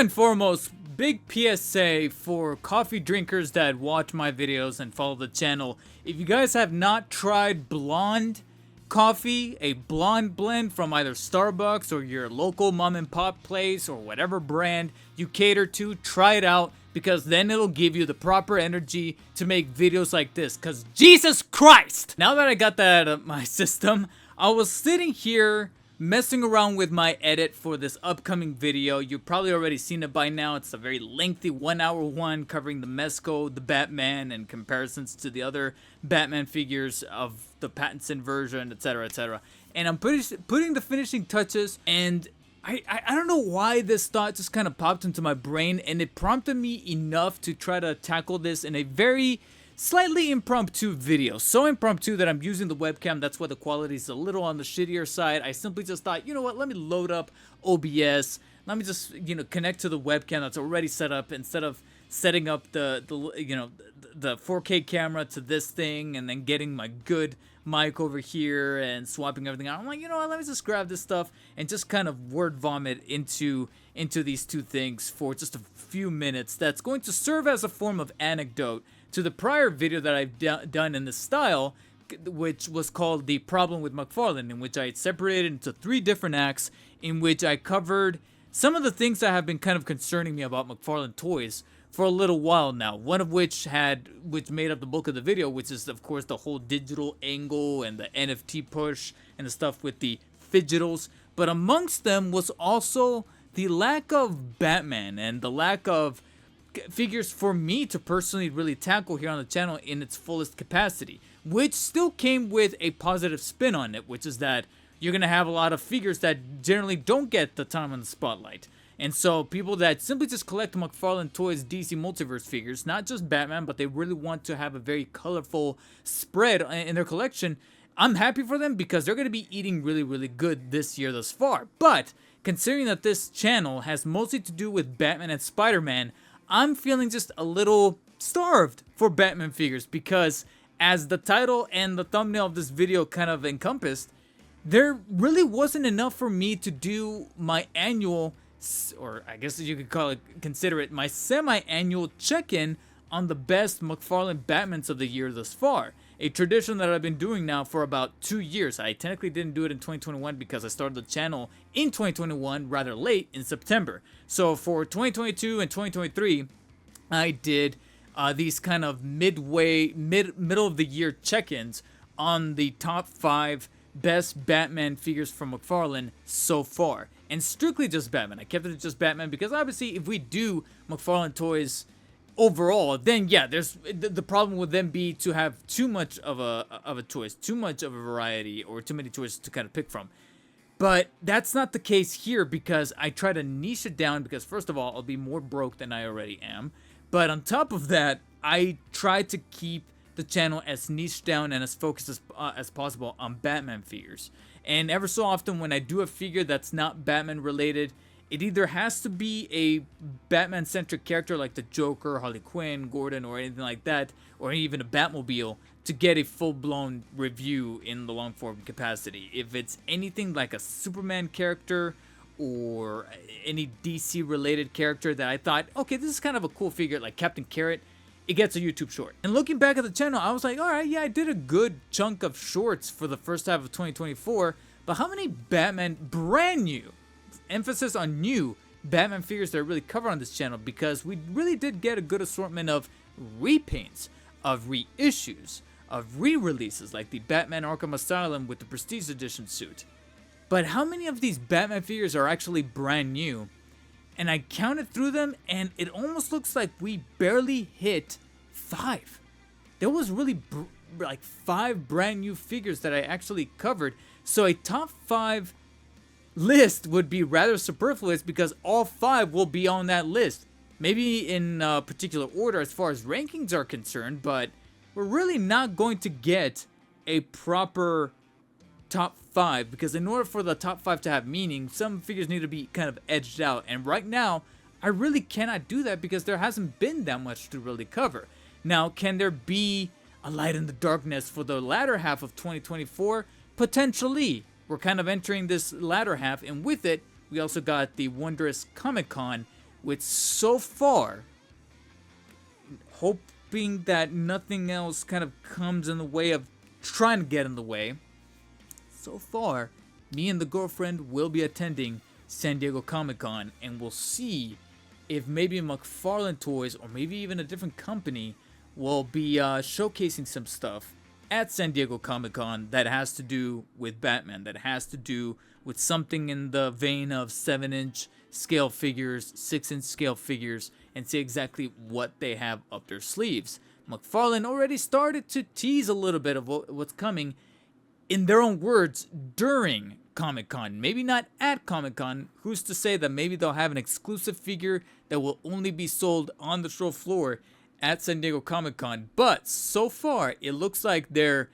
and foremost, big PSA for coffee drinkers that watch my videos and follow the channel. If you guys have not tried blonde coffee, a blonde blend from either Starbucks or your local mom and pop place or whatever brand you cater to, try it out, because then it'll give you the proper energy to make videos like this. Because Jesus Christ! Now that I got that out of my system, I was sitting here messing around with my edit for this upcoming video. You've probably already seen it by now. It's a very lengthy 1-hour one covering the Mezco, the Batman, and comparisons to the other Batman figures of the Pattinson version, etc., etc. And I'm putting the finishing touches, and I don't know why this thought just kind of popped into my brain, and it prompted me enough to try to tackle this in a very slightly impromptu video. So impromptu that I'm using the webcam. That's why the quality is a little on the shittier side. I simply just thought, you know what, let me load up OBS. Let me just, connect to the webcam that's already set up instead of setting up the 4K camera to this thing and then getting my good mic over here and swapping everything out. I'm like, you know what, let me just grab this stuff and just kind of word vomit into these two things for just a few minutes. That's going to serve as a form of anecdote to the prior video that I've done in this style, which was called The Problem with McFarlane, in which I had separated into 3 different acts, in which I covered some of the things that have been kind of concerning me about McFarlane toys for a little while now. One of which made up the bulk of the video, which is of course the whole digital angle and the NFT push and the stuff with the fidgetals. But amongst them was also the lack of Batman and the lack of figures for me to personally really tackle here on the channel in its fullest capacity, which still came with a positive spin on it, which is that you're going to have a lot of figures that generally don't get the time on the spotlight. And so people that simply just collect McFarlane Toys DC Multiverse figures, not just Batman, but they really want to have a very colorful spread in their collection, I'm happy for them because they're going to be eating really, really good this year thus far. But considering that this channel has mostly to do with Batman and Spider-Man, I'm feeling just a little starved for Batman figures because, as the title and the thumbnail of this video kind of encompassed, there really wasn't enough for me to do my annual, or I guess you could consider it my semi-annual check-in on the best McFarlane Batmans of the year thus far. A tradition that I've been doing now for about 2 years. I technically didn't do it in 2021 because I started the channel in 2021 rather late in September. So for 2022 and 2023, I did these kind of middle of the year check-ins on the top 5 best Batman figures from McFarlane so far. And strictly just Batman. I kept it just Batman because obviously if we do McFarlane Toys overall, then yeah, there's the problem would then be to have too much of a choice, too much of a variety, or too many choices to kind of pick from. But that's not the case here because I try to niche it down because first of all, I'll be more broke than I already am. But on top of that, I try to keep the channel as niche down and as focused as possible on Batman figures. And ever so often when I do a figure that's not Batman related, it either has to be a Batman-centric character like the Joker, Harley Quinn, Gordon, or anything like that, or even a Batmobile to get a full-blown review in the long-form capacity. If it's anything like a Superman character or any DC-related character that I thought, okay, this is kind of a cool figure, like Captain Carrot, it gets a YouTube short. And looking back at the channel, I was like, alright, yeah, I did a good chunk of shorts for the first half of 2024, but how many Batman brand new, emphasis on new Batman figures that I really cover on this channel, because we really did get a good assortment of repaints, of reissues, of re-releases like the Batman Arkham Asylum with the Prestige Edition suit. But how many of these Batman figures are actually brand new? And I counted through them and it almost looks like we barely hit 5. There was really like 5 brand new figures that I actually covered. So a top 5 list would be rather superfluous because all 5 will be on that list. Maybe in particular order as far as rankings are concerned, but we're really not going to get a proper top 5 because in order for the top 5 to have meaning, some figures need to be kind of edged out. And right now, I really cannot do that because there hasn't been that much to really cover. Now, can there be a light in the darkness for the latter half of 2024? Potentially. We're kind of entering this latter half, and with it, we also got the wondrous Comic-Con which so far, hoping that nothing else kind of comes in the way of trying to get in the way, so far, me and the girlfriend will be attending San Diego Comic-Con, and we'll see if maybe McFarlane Toys or maybe even a different company will be showcasing some stuff at San Diego Comic-Con that has to do with Batman, that has to do with something in the vein of 7-inch scale figures, 6-inch scale figures, and see exactly what they have up their sleeves. McFarlane already started to tease a little bit of what's coming, in their own words, during Comic-Con. Maybe not at Comic-Con. Who's to say that maybe they'll have an exclusive figure that will only be sold on the show floor at San Diego Comic-Con. But so far, it looks like their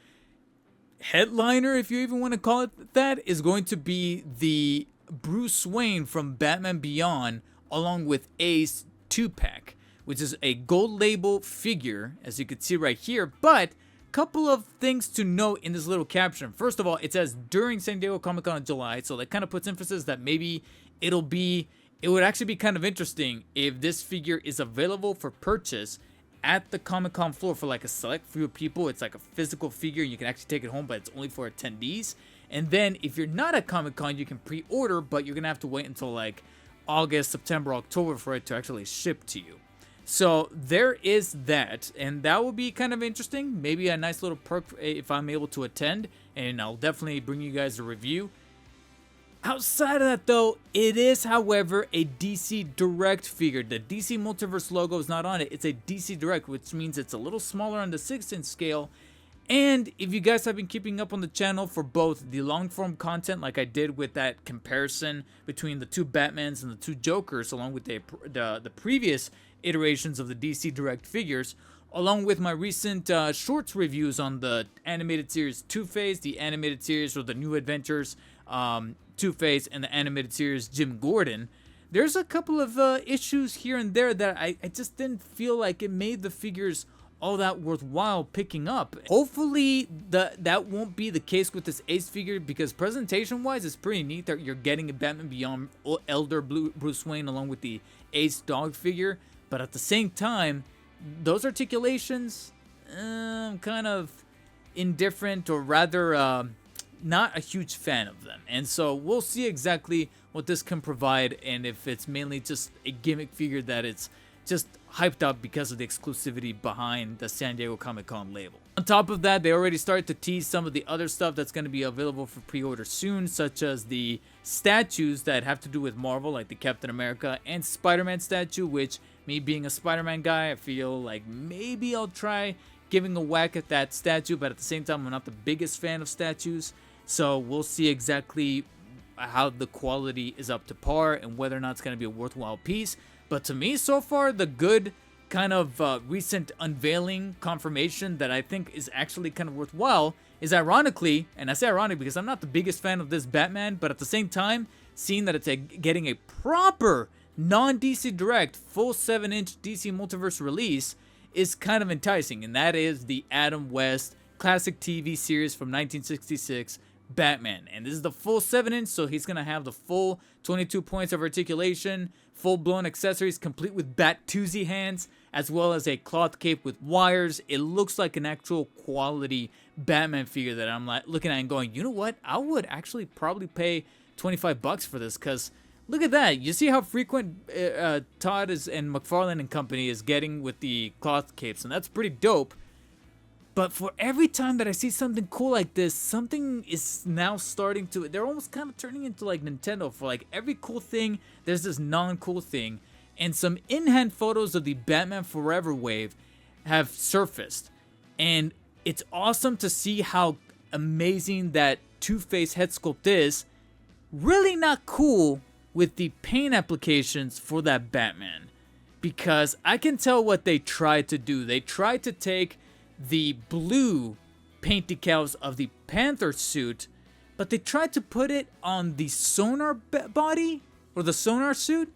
headliner, if you even want to call it that, is going to be the Bruce Wayne from Batman Beyond, along with Ace 2-pack, which is a gold label figure, as you can see right here. But couple of things to note in this little caption. First of all, it says during San Diego Comic-Con in July, so that kind of puts emphasis that maybe it would actually be kind of interesting if this figure is available for purchase at the Comic-Con floor for like a select few people. It's like a physical figure, you can actually take it home, but it's only for attendees. And then if you're not at Comic-Con, you can pre-order, but you're gonna have to wait until like August, September, October for it to actually ship to you. So there is that, and that will be kind of interesting. Maybe a nice little perk if I'm able to attend, and I'll definitely bring you guys a review. Outside of that though, it is, however, a DC Direct figure. The DC Multiverse logo is not on it. It's a DC Direct, which means it's a little smaller on the 6-inch scale. And if you guys have been keeping up on the channel for both the long form content, like I did with that comparison between the two Batmans and the two Jokers, along with the previous iterations of the DC Direct figures, along with my recent shorts reviews on the animated series Two-Face, the animated series or the New Adventures Two-Face, and the animated series Jim Gordon, there's a couple of issues here and there that I just didn't feel like it made the figures all that worthwhile picking up. Hopefully that won't be the case with this Ace figure, because presentation wise it's pretty neat that you're getting a Batman Beyond Elder Bruce Wayne along with the Ace dog figure. But at the same time, those articulations, I'm kind of indifferent, or rather not a huge fan of them. And so we'll see exactly what this can provide, and if it's mainly just a gimmick figure that it's just hyped up because of the exclusivity behind the San Diego Comic-Con label. On top of that, they already started to tease some of the other stuff that's going to be available for pre-order soon, such as the statues that have to do with Marvel, like the Captain America and Spider-Man statue, which, me being a Spider-Man guy, I feel like maybe I'll try giving a whack at that statue, but at the same time, I'm not the biggest fan of statues, so we'll see exactly how the quality is up to par and whether or not it's going to be a worthwhile piece. But to me, so far, the good kind of recent unveiling confirmation that I think is actually kind of worthwhile is, ironically, and I say ironic because I'm not the biggest fan of this Batman, but at the same time, seeing that it's getting a proper non-DC Direct full 7-inch DC Multiverse release is kind of enticing, and that is the Adam West classic TV series from 1966, Batman. And this is the full 7-inch, so he's going to have the full 22 points of articulation, full-blown accessories complete with Bat-Toozy hands, as well as a cloth cape with wires. It looks like an actual quality Batman figure that I'm like looking at and going, you know what? I would actually probably pay $25 for this, because look at that. You see how frequent Todd and McFarlane and company is getting with the cloth capes, and that's pretty dope. But for every time that I see something cool like this, something is now starting to... They're almost kind of turning into like Nintendo. For like every cool thing, there's this non-cool thing. And some in-hand photos of the Batman Forever wave have surfaced. And it's awesome to see how amazing that Two-Face head sculpt is. Really not cool with the paint applications for that Batman. Because I can tell what they tried to do. They tried to take the blue paint decals of the Panther suit, but they tried to put it on the Sonar body, or the Sonar suit.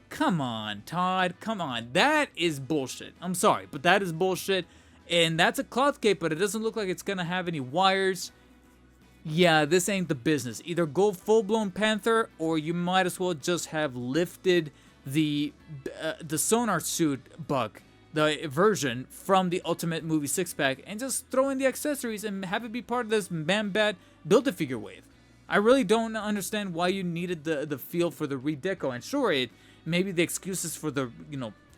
Come on, Todd, come on. That is bullshit. I'm sorry, but that is bullshit. And that's a cloth cape, but it doesn't look like it's gonna have any wires. Yeah, this ain't the business. Either go full-blown Panther, or you might as well just have lifted the sonar suit buck, the version from the Ultimate Movie 6-pack, and just throw in the accessories and have it be part of this Man-Bat Build-A-Figure wave. I really don't understand why you needed the feel for the redeco. And sure, it maybe the excuses for the,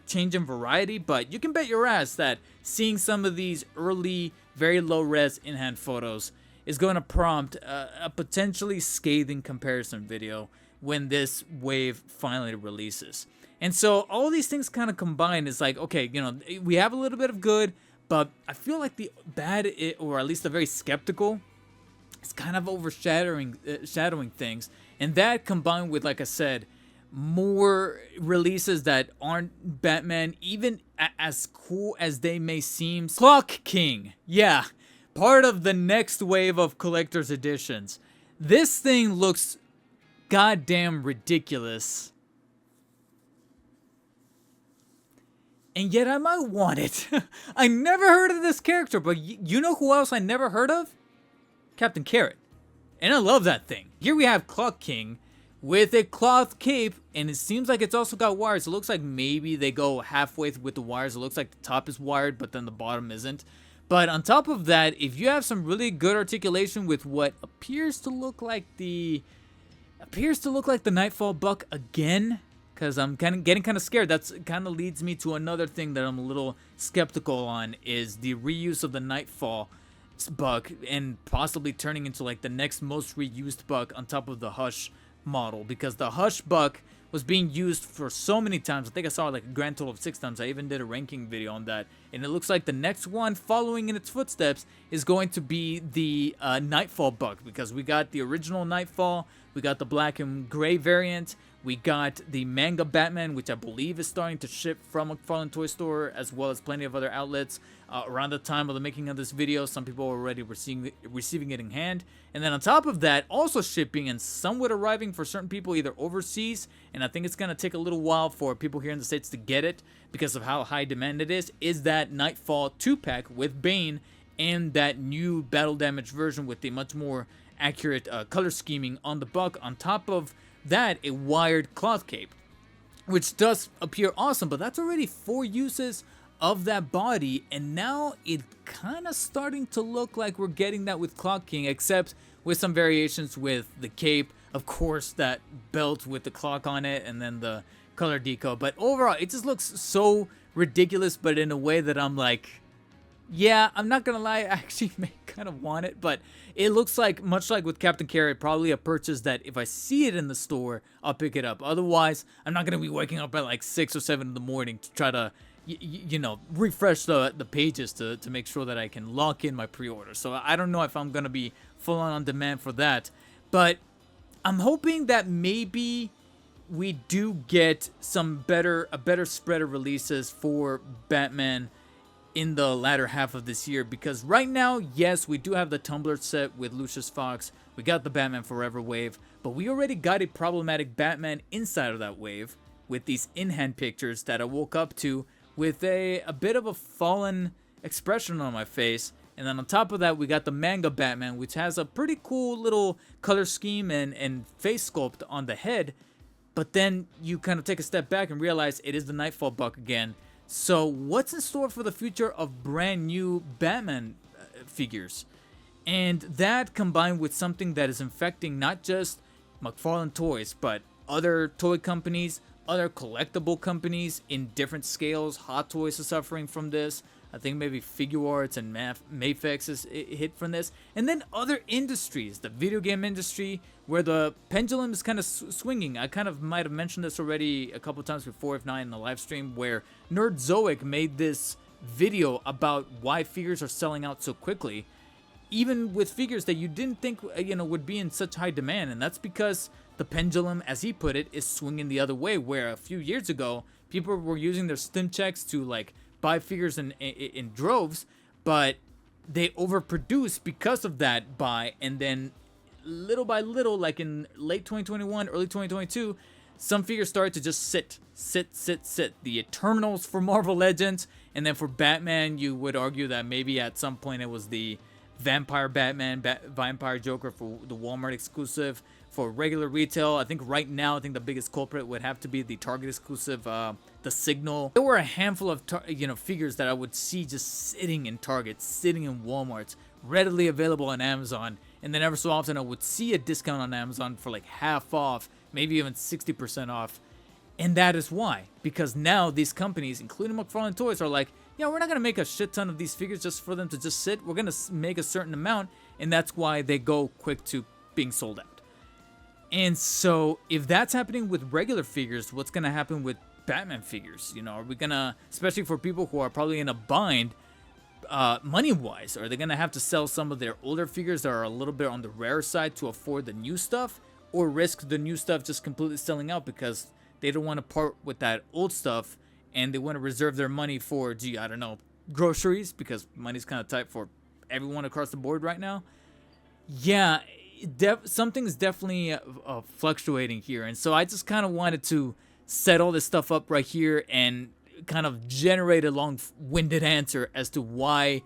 change in variety, but you can bet your ass that seeing some of these early, very low-res in-hand photos is going to prompt a potentially scathing comparison video when this wave finally releases. And so all these things kind of combined is like, okay, we have a little bit of good, but I feel like the bad, or at least the very skeptical, is kind of overshadowing shadowing things. And that combined with, like I said, more releases that aren't Batman, even as cool as they may seem. Clock King, yeah, part of the next wave of collector's editions. This thing looks goddamn ridiculous. And yet I might want it. I never heard of this character, but you know who else I never heard of? Captain Carrot. And I love that thing. Here we have Clock King with a cloth cape, and it seems like it's also got wires. It looks like maybe they go halfway with the wires. It looks like the top is wired, but then the bottom isn't. But on top of that, if you have some really good articulation with what appears to look like the Nightfall buck again, because I'm getting kind of scared. That's kind of leads me to another thing that I'm a little skeptical on, is the reuse of the Nightfall buck and possibly turning into like the next most reused buck on top of the Hush model, because the Hush buck was being used for so many times. I think I saw like a grand total of 6 times. I even did a ranking video on that, and it looks like the next one following in its footsteps is going to be the Nightfall buck, because we got the original Nightfall, we got the black and gray variant, we got the manga Batman, which I believe is starting to ship from McFarlane Toy Store, as well as plenty of other outlets. Around the time of the making of this video, some people are already receiving it in hand. And then on top of that, also shipping and somewhat arriving for certain people either overseas, and I think it's going to take a little while for people here in the States to get it because of how high demand it is that Nightfall 2-pack with Bane and that new battle damage version with the much more accurate color scheming on the buck. On top of that, a wired cloth cape, which does appear awesome, but that's already 4 uses of that body, and now it kind of starting to look like we're getting that with Clock King, except with some variations with the cape, of course, that belt with the clock on it, and then the color deco. But overall, it just looks so ridiculous, but in a way that I'm like, yeah, I'm not gonna lie, I actually may kind of want it, but it looks like, much like with Captain Carrot, probably a purchase that if I see it in the store, I'll pick it up. Otherwise, I'm not gonna be waking up at like 6 or 7 in the morning to try to, refresh the pages to make sure that I can lock in my pre-order. So I don't know if I'm gonna be full on demand for that, but I'm hoping that maybe we do get a better spread of releases for Batman in the latter half of this year, because right now, yes, we do have the Tumblr set with Lucius Fox, we got the Batman Forever wave, but we already got a problematic Batman inside of that wave with these in-hand pictures that I woke up to with a bit of a fallen expression on my face. And then on top of that, we got the manga Batman, which has a pretty cool little color scheme and face sculpt on the head, but then you kind of take a step back and realize it is the Nightfall buck again. So what's in store for the future of brand new Batman figures? And that combined with something that is infecting not just McFarlane Toys, but other toy companies, other collectible companies in different scales. Hot Toys is suffering from this. I think maybe Figuarts and Mafex is hit from this. And then other industries, the video game industry, where the pendulum is kind of swinging. I kind of might have mentioned this already a couple times before, if not in the live stream, where Nerdzoic made this video about why figures are selling out so quickly, even with figures that you didn't think would be in such high demand. And that's because the pendulum, as he put it, is swinging the other way, where a few years ago people were using their stim checks to like buy figures in droves, but they overproduced because of that buy, and then little by little, like in late 2021, early 2022, some figures started to just sit. The Eternals for Marvel Legends, and then for Batman, you would argue that maybe at some point it was the Vampire Batman, Vampire Joker for the Walmart exclusive. For regular retail, I think right now, I think the biggest culprit would have to be the Target exclusive, the Signal. There were a handful of figures that I would see just sitting in Target, sitting in Walmarts, readily available on Amazon, and then every so often I would see a discount on Amazon for like half off, maybe even 60% off. And that is why, because now these companies, including McFarlane Toys, are like, we're not going to make a shit ton of these figures just for them to just sit. We're going to make a certain amount, and that's why they go quick to being sold out. And so if that's happening with regular figures, what's going to happen with Batman figures? Are we going to, especially for people who are probably in a bind money-wise, are they going to have to sell some of their older figures that are a little bit on the rare side to afford the new stuff, or risk the new stuff just completely selling out because they don't want to part with that old stuff and they want to reserve their money for, I don't know, groceries, because money's kind of tight for everyone across the board right now? Yeah, something's definitely fluctuating here. And so I just kind of wanted to set all this stuff up right here and kind of generate a long-winded answer as to why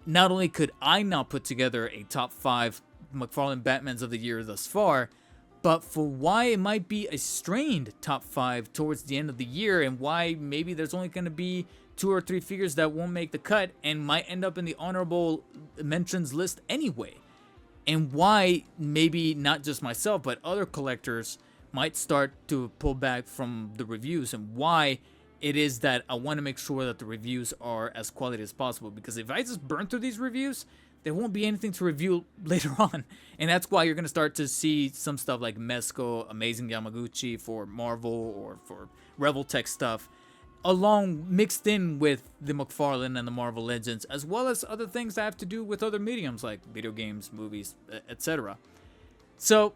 not only could I not put together a top 5 McFarlane Batmans of the year thus far, but for why it might be a strained top 5 towards the end of the year, and why maybe there's only going to be 2 or 3 figures that won't make the cut and might end up in the honorable mentions list anyway. And why maybe not just myself, but other collectors might start to pull back from the reviews, and why it is that I want to make sure that the reviews are as quality as possible. Because if I just burn through these reviews, there won't be anything to review later on. And that's why you're going to start to see some stuff like Mezco, Amazing Yamaguchi for Marvel, or for Revoltech stuff, along mixed in with the McFarlane and the Marvel Legends, as well as other things that have to do with other mediums like video games, movies, etc. So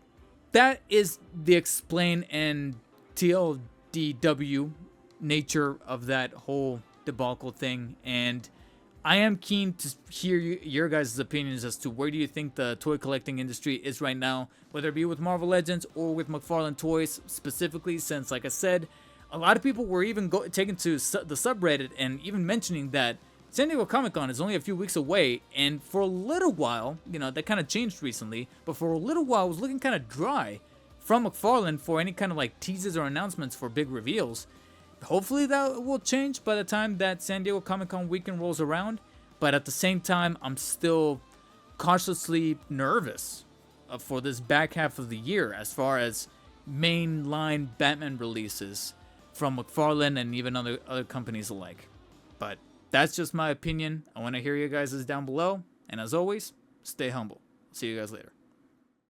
that is the explain and TLDW nature of that whole debacle thing. And I am keen to hear your guys' opinions as to where do you think the toy collecting industry is right now, whether it be with Marvel Legends or with McFarlane Toys specifically, since, like I said, a lot of people were even taken to the subreddit and even mentioning that San Diego Comic-Con is only a few weeks away, and for a little while, that kind of changed recently, but for a little while it was looking kind of dry from McFarlane for any kind of like teases or announcements for big reveals. Hopefully that will change by the time that San Diego Comic-Con weekend rolls around. But at the same time, I'm still cautiously nervous for this back half of the year as far as mainline Batman releases from McFarlane and even other companies alike. But that's just my opinion. I want to hear you guys' down below. And as always, stay humble. See you guys later.